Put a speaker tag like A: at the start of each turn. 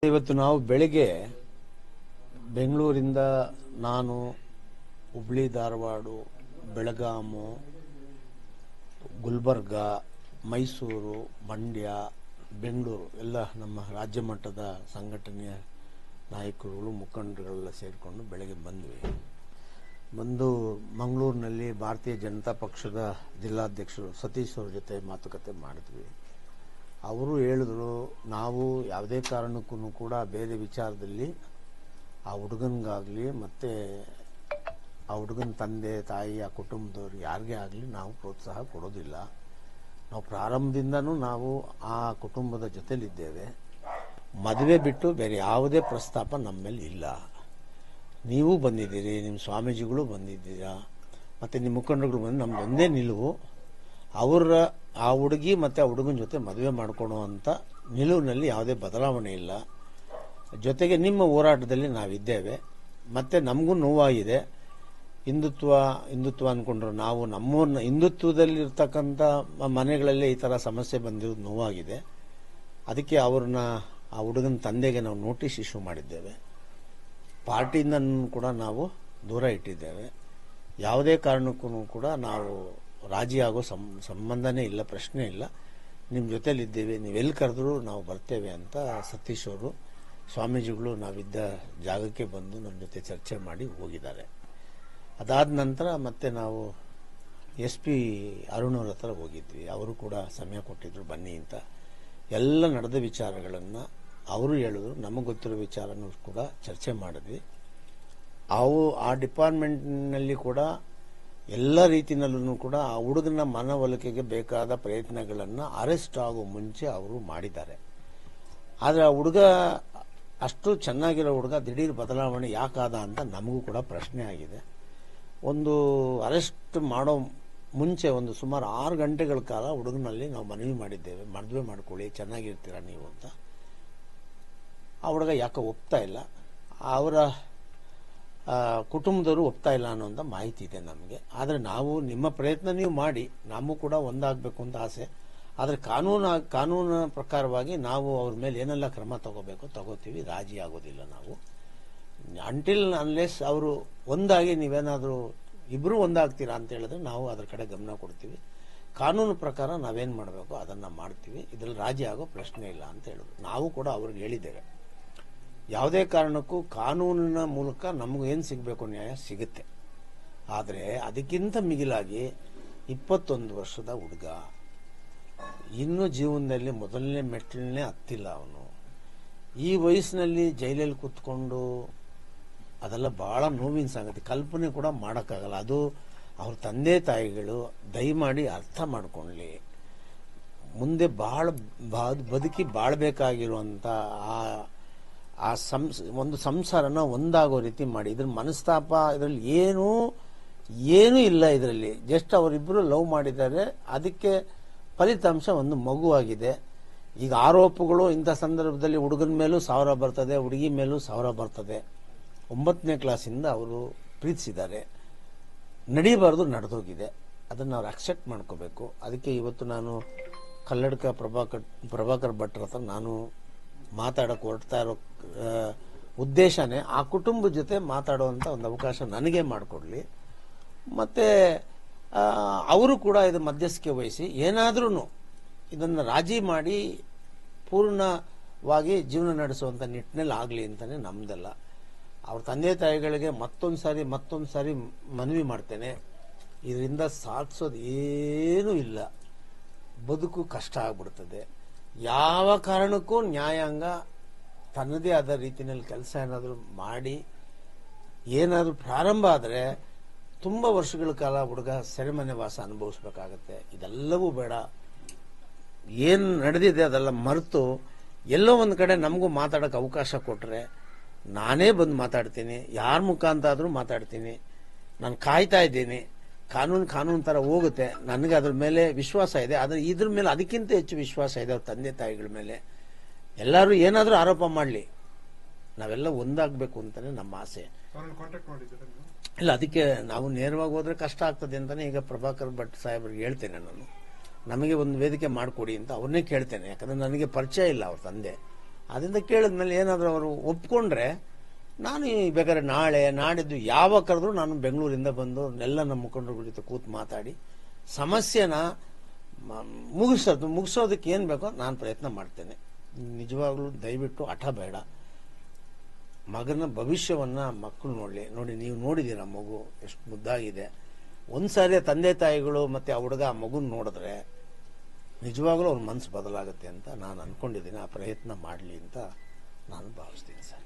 A: ಇವತ್ತು ನಾವು ಬೆಳಿಗ್ಗೆ ಬೆಂಗಳೂರಿಂದ ನಾನು ಹುಬ್ಳಿ, ಧಾರವಾಡ, ಬೆಳಗಾಮು, ಗುಲ್ಬರ್ಗ, ಮೈಸೂರು, ಮಂಡ್ಯ, ಬೆಂಗಳೂರು ಎಲ್ಲ ನಮ್ಮ ರಾಜ್ಯ ಮಟ್ಟದ ಸಂಘಟನೆಯ ನಾಯಕರುಗಳು ಮುಖಂಡರುಗಳೆಲ್ಲ ಸೇರಿಕೊಂಡು ಬೆಳಗ್ಗೆ ಬಂದು ಮಂಗಳೂರಿನಲ್ಲಿ ಭಾರತೀಯ ಜನತಾ ಪಕ್ಷದ ಜಿಲ್ಲಾಧ್ಯಕ್ಷರು ಸತೀಶ್ ಅವರ ಜೊತೆ ಮಾತುಕತೆ ಮಾಡಿದ್ವಿ. ಅವರು ಹೇಳಿದ್ರು, ನಾವು ಯಾವುದೇ ಕಾರಣಕ್ಕೂ ಕೂಡ ಬೇರೆ ವಿಚಾರದಲ್ಲಿ ಆ ಹುಡುಗನಿಗಾಗಲಿ ಮತ್ತು ಆ ಹುಡುಗನ ತಂದೆ ತಾಯಿ ಆ ಕುಟುಂಬದವ್ರು ಯಾರಿಗೇ ಆಗಲಿ ನಾವು ಪ್ರೋತ್ಸಾಹ ಕೊಡೋದಿಲ್ಲ. ನಾವು ಪ್ರಾರಂಭದಿಂದನೂ ನಾವು ಆ ಕುಟುಂಬದ ಜೊತೆಲಿದ್ದೇವೆ. ಮದುವೆ ಬಿಟ್ಟು ಬೇರೆ ಯಾವುದೇ ಪ್ರಸ್ತಾಪ ನಮ್ಮ ಮೇಲೆ ಇಲ್ಲ. ನೀವು ಬಂದಿದ್ದೀರಿ, ನಿಮ್ಮ ಸ್ವಾಮೀಜಿಗಳು ಬಂದಿದ್ದೀರಾ, ಮತ್ತು ನಿಮ್ಮ ಮುಖಂಡರುಗಳು ಬಂದು ನಮ್ದು ಒಂದೇ ನಿಲುವು, ಅವರ ಆ ಹುಡುಗಿ ಮತ್ತು ಆ ಹುಡುಗನ ಜೊತೆ ಮದುವೆ ಮಾಡ್ಕೊಳ್ಳುವಂಥ ನಿಲುವಿನಲ್ಲಿ ಯಾವುದೇ ಬದಲಾವಣೆ ಇಲ್ಲ. ಜೊತೆಗೆ ನಿಮ್ಮ ಹೋರಾಟದಲ್ಲಿ ನಾವಿದ್ದೇವೆ. ಮತ್ತು ನಮಗೂ ನೋವಾಗಿದೆ. ಹಿಂದುತ್ವ ಅಂದ್ಕೊಂಡ್ರು ನಾವು ನಮ್ಮೂರನ್ನ ಹಿಂದುತ್ವದಲ್ಲಿರ್ತಕ್ಕಂಥ ಮನೆಗಳಲ್ಲೇ ಈ ಥರ ಸಮಸ್ಯೆ ಬಂದಿರೋದು ನೋವಾಗಿದೆ. ಅದಕ್ಕೆ ಅವ್ರನ್ನ ಆ ಹುಡುಗನ ತಂದೆಗೆ ನಾವು ನೋಟಿಸ್ ಇಶ್ಯೂ ಮಾಡಿದ್ದೇವೆ. ಪಾರ್ಟಿಯಿಂದ ಕೂಡ ನಾವು ದೂರ ಇಟ್ಟಿದ್ದೇವೆ. ಯಾವುದೇ ಕಾರಣಕ್ಕೂ ಕೂಡ ನಾವು ರಾಜಿ ಆಗೋ ಸಂಬಂಧನೇ ಇಲ್ಲ, ಪ್ರಶ್ನೆ ಇಲ್ಲ. ನಿಮ್ಮ ಜೊತೆಲಿದ್ದೇವೆ, ನೀವೆಲ್ಲಿ ಕರೆದ್ರೂ ನಾವು ಬರ್ತೇವೆ ಅಂತ ಸತೀಶ್ ಅವರು ಸ್ವಾಮೀಜಿಗಳು ನಾವಿದ್ದ ಜಾಗಕ್ಕೆ ಬಂದು ನಮ್ಮ ಜೊತೆ ಚರ್ಚೆ ಮಾಡಿ ಹೋಗಿದ್ದಾರೆ. ಅದಾದ ನಂತರ ಮತ್ತೆ ನಾವು SP ಅರುಣ್ ಅವ್ರ ಹತ್ರ ಹೋಗಿದ್ವಿ. ಅವರು ಕೂಡ ಸಮಯ ಕೊಟ್ಟಿದ್ರು ಬನ್ನಿ ಅಂತ. ಎಲ್ಲ ನಡೆದ ವಿಚಾರಗಳನ್ನು ಅವರು ಹೇಳಿದ್ರು, ನಮಗೆ ಗೊತ್ತಿರೋ ವಿಚಾರನೂ ಕೂಡ ಚರ್ಚೆ ಮಾಡಿದ್ವಿ. ಆ ಡಿಪಾರ್ಟ್ಮೆಂಟ್ನಲ್ಲಿ ಕೂಡ ಎಲ್ಲ ರೀತಿಯಲ್ಲೂ ಕೂಡ ಆ ಹುಡುಗನ ಮನವೊಲಿಕೆಗೆ ಬೇಕಾದ ಪ್ರಯತ್ನಗಳನ್ನು ಅರೆಸ್ಟ್ ಆಗೋ ಮುಂಚೆ ಅವರು ಮಾಡಿದ್ದಾರೆ. ಆದರೆ ಆ ಹುಡುಗ ಅಷ್ಟು ಚೆನ್ನಾಗಿರೋ ಹುಡುಗ ದಿಢೀರ್ ಬದಲಾವಣೆ ಯಾಕಾದ ಅಂತ ನಮಗೂ ಕೂಡ ಪ್ರಶ್ನೆ ಆಗಿದೆ. ಒಂದು ಅರೆಸ್ಟ್ ಮಾಡೋ ಮುಂಚೆ ಒಂದು ಸುಮಾರು 6 ಗಂಟೆಗಳ ಕಾಲ ಹುಡುಗನಲ್ಲಿ ನಾವು ಮನವಿ ಮಾಡಿದ್ದೇವೆ, ಮದುವೆ ಮಾಡ್ಕೊಳ್ಳಿ, ಚೆನ್ನಾಗಿರ್ತೀರಾ ನೀವು ಅಂತ. ಆ ಹುಡುಗ ಯಾಕೆ ಒಪ್ತಾ ಇಲ್ಲ, ಅವರ ಕುಟುಂಬದವರು ಒಪ್ತಾ ಇಲ್ಲ ಅನ್ನೋಂಥ ಮಾಹಿತಿ ಇದೆ ನಮಗೆ. ಆದರೆ ನಾವು ನಿಮ್ಮ ಪ್ರಯತ್ನ ನೀವು ಮಾಡಿ, ನಮಗೂ ಕೂಡ ಒಂದಾಗಬೇಕು ಅಂತ ಆಸೆ. ಆದರೆ ಕಾನೂನು ಪ್ರಕಾರವಾಗಿ ನಾವು ಅವ್ರ ಮೇಲೆ ಏನೆಲ್ಲ ಕ್ರಮ ತಗೋತೀವಿ, ರಾಜಿ ಆಗೋದಿಲ್ಲ ನಾವು. ಅಂಟಿಲ್ ಅನ್ಲೆಸ್ ಅವರು ಒಂದಾಗಿ ನೀವೇನಾದರೂ ಇಬ್ಬರು ಒಂದಾಗ್ತೀರಾ ಅಂತ ಹೇಳಿದ್ರೆ ನಾವು ಅದರ ಕಡೆ ಗಮನ ಕೊಡ್ತೀವಿ. ಕಾನೂನು ಪ್ರಕಾರ ನಾವೇನು ಮಾಡಬೇಕು ಅದನ್ನು ಮಾಡ್ತೀವಿ, ಇದರಲ್ಲಿ ರಾಜಿ ಆಗೋ ಪ್ರಶ್ನೆ ಇಲ್ಲ ಅಂತ ಹೇಳಿದ್ರು. ನಾವು ಕೂಡ ಅವ್ರಿಗೆ ಹೇಳಿದ್ದೇವೆ, ಯಾವುದೇ ಕಾರಣಕ್ಕೂ ಕಾನೂನಿನ ಮೂಲಕ ನಮಗೇನು ಸಿಗಬೇಕು ನ್ಯಾಯ ಸಿಗುತ್ತೆ. ಆದರೆ ಅದಕ್ಕಿಂತ ಮಿಗಿಲಾಗಿ 21 ವರ್ಷದ ಹುಡುಗ, ಇನ್ನೂ ಜೀವನದಲ್ಲಿ ಮೊದಲನೇ ಮೆಟ್ಟಿಲನ್ನೇ ಹತ್ತಿಲ್ಲ ಅವನು. ಈ ವಯಸ್ಸಿನಲ್ಲಿ ಜೈಲಲ್ಲಿ ಕೂತ್ಕೊಂಡು ಅದೆಲ್ಲ ಬಹಳ ನೋವಿನ ಸಂಗತಿ, ಕಲ್ಪನೆ ಕೂಡ ಮಾಡೋಕ್ಕಾಗಲ್ಲ. ಅದು ಅವ್ರ ತಂದೆ ತಾಯಿಗಳು ದಯಮಾಡಿ ಅರ್ಥ ಮಾಡ್ಕೊಳ್ಳಿ. ಮುಂದೆ ಬದುಕಿ ಬಾಳ್ಬೇಕಾಗಿರುವಂಥ ಒಂದು ಸಂಸಾರನ ಒಂದಾಗೋ ರೀತಿ ಮಾಡಿ. ಇದ್ರ ಮನಸ್ತಾಪ ಇದರಲ್ಲಿ ಏನೂ ಇಲ್ಲ. ಇದರಲ್ಲಿ ಜಸ್ಟ್ ಅವರಿಬ್ಬರು ಲವ್ ಮಾಡಿದ್ದಾರೆ, ಅದಕ್ಕೆ ಫಲಿತಾಂಶ ಒಂದು ಮಗುವಾಗಿದೆ. ಈಗ ಆರೋಪಗಳು ಇಂಥ ಸಂದರ್ಭದಲ್ಲಿ ಹುಡುಗನ ಮೇಲೂ 1000 ಬರ್ತದೆ, ಹುಡುಗಿ ಮೇಲೂ 1000 ಬರ್ತದೆ. 9ನೇ ಕ್ಲಾಸಿಂದ ಅವರು ಪ್ರೀತಿಸಿದ್ದಾರೆ, ನಡೀಬಾರ್ದು, ನಡೆದೋಗಿದೆ. ಅದನ್ನು ಅವ್ರು ಅಕ್ಸೆಪ್ಟ್ ಮಾಡ್ಕೋಬೇಕು. ಅದಕ್ಕೆ ಇವತ್ತು ನಾನು ಕಲ್ಲಡ್ಕ ಪ್ರಭಾಕರ್ ಭಟ್ರ ಹತ್ರ ನಾನು ಮಾತಾಡೋಕೆ ಹೊರಡ್ತಾ ಇರೋ ಉದ್ದೇಶನೇ ಆ ಕುಟುಂಬದ ಜೊತೆ ಮಾತಾಡುವಂಥ ಒಂದು ಅವಕಾಶ ನನಗೆ ಮಾಡಿಕೊಡ್ಲಿ. ಮತ್ತು ಅವರು ಕೂಡ ಇದು ಮಧ್ಯಸ್ಥಿಕೆ ವಹಿಸಿ ಏನಾದ್ರೂ ಇದನ್ನು ರಾಜಿ ಮಾಡಿ ಪೂರ್ಣವಾಗಿ ಜೀವನ ನಡೆಸುವಂಥ ನಿಟ್ಟಿನಲ್ಲಿ ಆಗಲಿ ಅಂತಲೇ ನಮ್ದೆಲ್ಲ. ಅವ್ರ ತಂದೆ ತಾಯಿಗಳಿಗೆ ಮತ್ತೊಂದು ಸಾರಿ ಮನವಿ ಮಾಡ್ತೇನೆ, ಇದರಿಂದ ಸಾಧಿಸೋದು ಏನೂ ಇಲ್ಲ, ಬದುಕು ಕಷ್ಟ ಆಗ್ಬಿಡ್ತದೆ. ಯಾವ ಕಾರಣಕ್ಕೂ ನ್ಯಾಯಾಂಗ ತನ್ನದೇ ಆದ ರೀತಿಯಲ್ಲಿ ಕೆಲಸ ಏನಾದರೂ ಮಾಡಿ ಏನಾದರೂ ಪ್ರಾರಂಭ ಆದರೆ ತುಂಬ ವರ್ಷಗಳ ಕಾಲ ಹುಡುಗ ಸೆರೆಮನೆ ವಾಸ ಅನುಭವಿಸ್ಬೇಕಾಗತ್ತೆ. ಇದೆಲ್ಲವೂ ಬೇಡ. ಏನು ನಡೆದಿದೆ ಅದೆಲ್ಲ ಮರೆತು ಎಲ್ಲೋ ಒಂದು ಕಡೆ ನಮಗೂ ಮಾತಾಡೋಕೆ ಅವಕಾಶ ಕೊಟ್ಟರೆ ನಾನೇ ಬಂದು ಮಾತಾಡ್ತೀನಿ, ಯಾರ ಮುಖಾಂತರ ಆದರೂ ಮಾತಾಡ್ತೀನಿ. ನಾನು ಕಾಯ್ತಾ ಇದ್ದೀನಿ. ಕಾನೂನು ಥರ ಹೋಗುತ್ತೆ. ನನಗೆ ಅದ್ರ ಮೇಲೆ ವಿಶ್ವಾಸ ಇದೆ. ಆದರೆ ಇದ್ರ ಮೇಲೆ ಅದಕ್ಕಿಂತ ಹೆಚ್ಚು ವಿಶ್ವಾಸ ಇದೆ ಅವ್ರ ತಂದೆ ತಾಯಿಗಳ ಮೇಲೆ. ಎಲ್ಲರೂ ಏನಾದರೂ ಆರೋಪ ಮಾಡಲಿ, ನಾವೆಲ್ಲ ಒಂದಾಗಬೇಕು ಅಂತಲೇ ನಮ್ಮ ಆಸೆ. ಇಲ್ಲ, ಅದಕ್ಕೆ ನಾವು ನೇರವಾಗಿ ಹೋದ್ರೆ ಕಷ್ಟ ಆಗ್ತದೆ ಅಂತಲೇ ಈಗ ಪ್ರಭಾಕರ್ ಭಟ್ ಸಾಹೇಬ್ರಿಗೆ ಹೇಳ್ತೇನೆ ನಾನು. ನಮಗೆ ಒಂದು ವೇದಿಕೆ ಮಾಡಿಕೊಡಿ ಅಂತ ಅವ್ರನ್ನೇ ಕೇಳ್ತೇನೆ. ಯಾಕಂದರೆ ನನಗೆ ಪರಿಚಯ ಇಲ್ಲ ಅವ್ರ ತಂದೆ. ಅದರಿಂದ ಕೇಳಿದ್ಮೇಲೆ ಏನಾದರೂ ಅವರು ಒಪ್ಕೊಂಡ್ರೆ ನಾನು ಬೇಕಾದ್ರೆ ನಾಳೆ ನಾಡಿದ್ದು ಯಾವಾಗ ಕರೆದ್ರು ನಾನು ಬೆಂಗಳೂರಿಂದ ಬಂದು ಎಲ್ಲ ನಮ್ಮ ಮುಖಂಡರ ಜೊತೆ ಕೂತು ಮಾತಾಡಿ ಸಮಸ್ಯೆನ ಮುಗಿಸೋದಕ್ಕೆ ಏನು ಬೇಕೋ ನಾನು ಪ್ರಯತ್ನ ಮಾಡ್ತೇನೆ. ನಿಜವಾಗ್ಲೂ ದಯವಿಟ್ಟು ಹಠ ಬೇಡ. ಮಗನ ಭವಿಷ್ಯವನ್ನ ಮಕ್ಕಳು ನೋಡಿ ನೀವು ನೋಡಿದ್ದೀರ ಮಗು ಎಷ್ಟು ಮುದ್ದಾಗಿದೆ. ಒಂದ್ಸಾರಿ ತಂದೆ ತಾಯಿಗಳು ಮತ್ತೆ ಆ ಹುಡುಗ ಆ ಮಗುನ ನೋಡಿದ್ರೆ ನಿಜವಾಗ್ಲೂ ಅವ್ರ ಮನಸ್ಸು ಬದಲಾಗುತ್ತೆ ಅಂತ ನಾನು ಅನ್ಕೊಂಡಿದ್ದೀನಿ. ಆ ಪ್ರಯತ್ನ ಮಾಡಲಿ ಅಂತ ನಾನು ಭಾವಿಸ್ತೀನಿ ಸರ್.